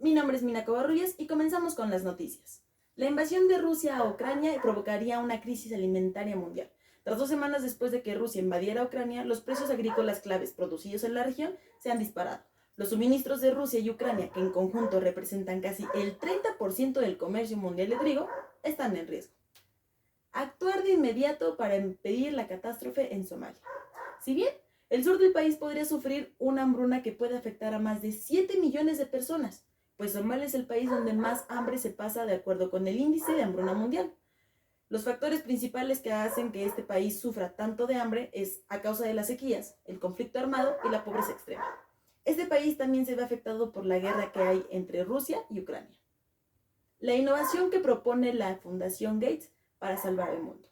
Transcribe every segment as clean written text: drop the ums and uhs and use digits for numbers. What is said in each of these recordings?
Mi nombre es Mina Covarrubias y comenzamos con las noticias. La invasión de Rusia a Ucrania provocaría una crisis alimentaria mundial. Tras 2 semanas después de que Rusia invadiera Ucrania, los precios agrícolas claves producidos en la región se han disparado. Los suministros de Rusia y Ucrania, que en conjunto representan casi el 30% del comercio mundial de trigo, están en riesgo. Actuar de inmediato para impedir la catástrofe en Somalia. Si bien el sur del país podría sufrir una hambruna que puede afectar a más de 7 millones de personas, pues Somalia es el país donde más hambre se pasa de acuerdo con el índice de hambruna mundial. Los factores principales que hacen que este país sufra tanto de hambre es a causa de las sequías, el conflicto armado y la pobreza extrema. Este país también se ve afectado por la guerra que hay entre Rusia y Ucrania. La innovación que propone la Fundación Gates para salvar el mundo.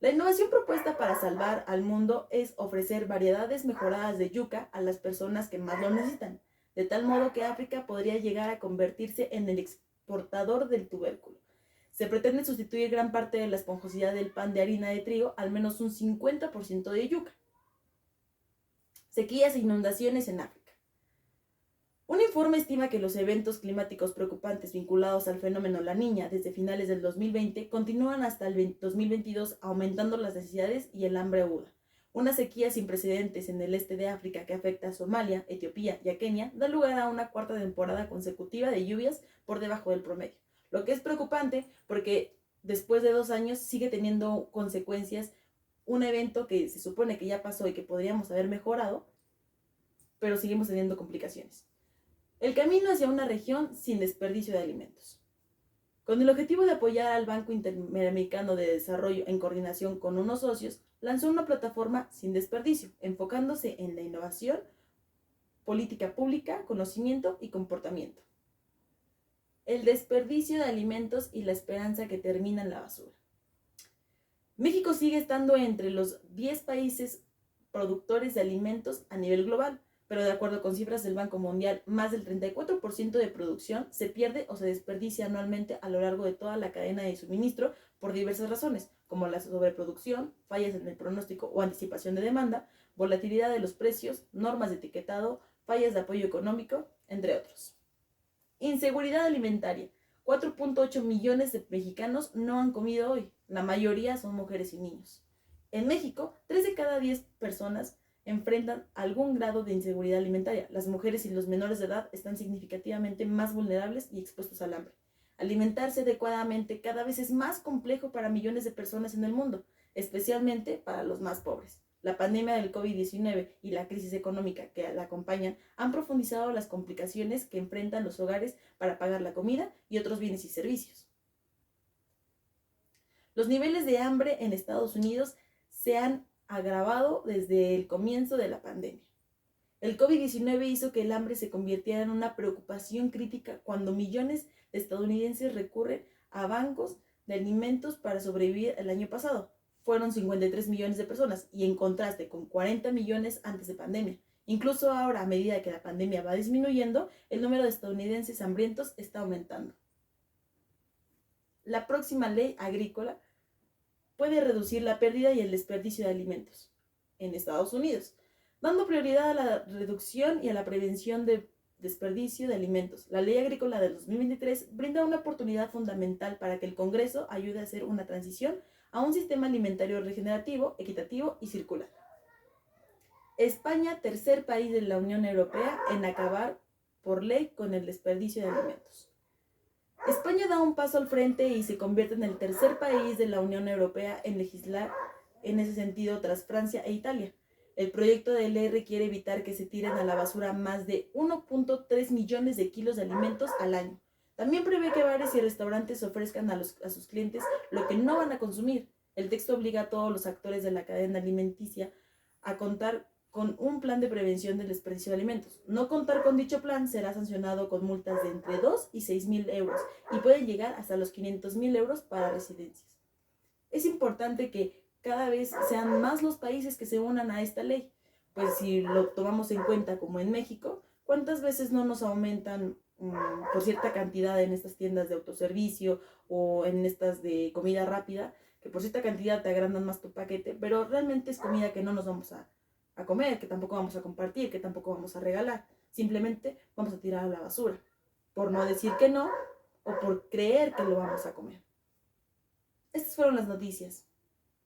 La innovación propuesta para salvar al mundo es ofrecer variedades mejoradas de yuca a las personas que más lo necesitan, de tal modo que África podría llegar a convertirse en el exportador del tubérculo. Se pretende sustituir gran parte de la esponjosidad del pan de harina de trigo, al menos un 50% de yuca. Sequías e inundaciones en África. Un informe estima que los eventos climáticos preocupantes vinculados al fenómeno La Niña desde finales del 2020 continúan hasta el 2022, aumentando las necesidades y el hambre aguda. Una sequía sin precedentes en el este de África que afecta a Somalia, Etiopía y a Kenia da lugar a una cuarta temporada consecutiva de lluvias por debajo del promedio, lo que es preocupante porque después de 2 años sigue teniendo consecuencias un evento que se supone que ya pasó y que podríamos haber mejorado, pero seguimos teniendo complicaciones. El camino hacia una región sin desperdicio de alimentos. Con el objetivo de apoyar al Banco Interamericano de Desarrollo en coordinación con unos socios, lanzó una plataforma sin desperdicio, enfocándose en la innovación, política pública, conocimiento y comportamiento. El desperdicio de alimentos y la esperanza que termina en la basura. México sigue estando entre los 10 países productores de alimentos a nivel global, pero de acuerdo con cifras del Banco Mundial, más del 34% de producción se pierde o se desperdicia anualmente a lo largo de toda la cadena de suministro por diversas razones, como la sobreproducción, fallas en el pronóstico o anticipación de demanda, volatilidad de los precios, normas de etiquetado, fallas de apoyo económico, entre otros. Inseguridad alimentaria. 4.8 millones de mexicanos no han comido hoy. La mayoría son mujeres y niños. En México, 3 de cada 10 personas enfrentan algún grado de inseguridad alimentaria. Las mujeres y los menores de edad están significativamente más vulnerables y expuestos al hambre. Alimentarse adecuadamente cada vez es más complejo para millones de personas en el mundo, especialmente para los más pobres. La pandemia del COVID-19 y la crisis económica que la acompañan han profundizado las complicaciones que enfrentan los hogares para pagar la comida y otros bienes y servicios. Los niveles de hambre en Estados Unidos se han agravado desde el comienzo de la pandemia. El COVID-19 hizo que el hambre se convirtiera en una preocupación crítica cuando millones de estadounidenses recurren a bancos de alimentos para sobrevivir el año pasado. Fueron 53 millones de personas y en contraste con 40 millones antes de pandemia. Incluso ahora, a medida que la pandemia va disminuyendo, el número de estadounidenses hambrientos está aumentando. La próxima ley agrícola puede reducir la pérdida y el desperdicio de alimentos en Estados Unidos, dando prioridad a la reducción y a la prevención de desperdicio de alimentos. La Ley Agrícola del 2023 brinda una oportunidad fundamental para que el Congreso ayude a hacer una transición a un sistema alimentario regenerativo, equitativo y circular. España, tercer país de la Unión Europea en acabar por ley con el desperdicio de alimentos. España da un paso al frente y se convierte en el tercer país de la Unión Europea en legislar en ese sentido tras Francia e Italia. El proyecto de ley requiere evitar que se tiren a la basura más de 1.3 millones de kilos de alimentos al año. También prevé que bares y restaurantes ofrezcan a sus clientes lo que no van a consumir. El texto obliga a todos los actores de la cadena alimenticia a contar con un plan de prevención del desperdicio de alimentos. No contar con dicho plan será sancionado con multas de entre 2 y 6.000 euros y puede llegar hasta los 500.000 euros para residencias. Es importante que cada vez sean más los países que se unan a esta ley, pues si lo tomamos en cuenta como en México, ¿cuántas veces no nos aumentan por cierta cantidad en estas tiendas de autoservicio o en estas de comida rápida, que por cierta cantidad te agrandan más tu paquete, pero realmente es comida que no nos vamos a comer, que tampoco vamos a compartir, que tampoco vamos a regalar, simplemente vamos a tirar a la basura? por no decir que no o por creer que lo vamos a comer. Estas fueron las noticias.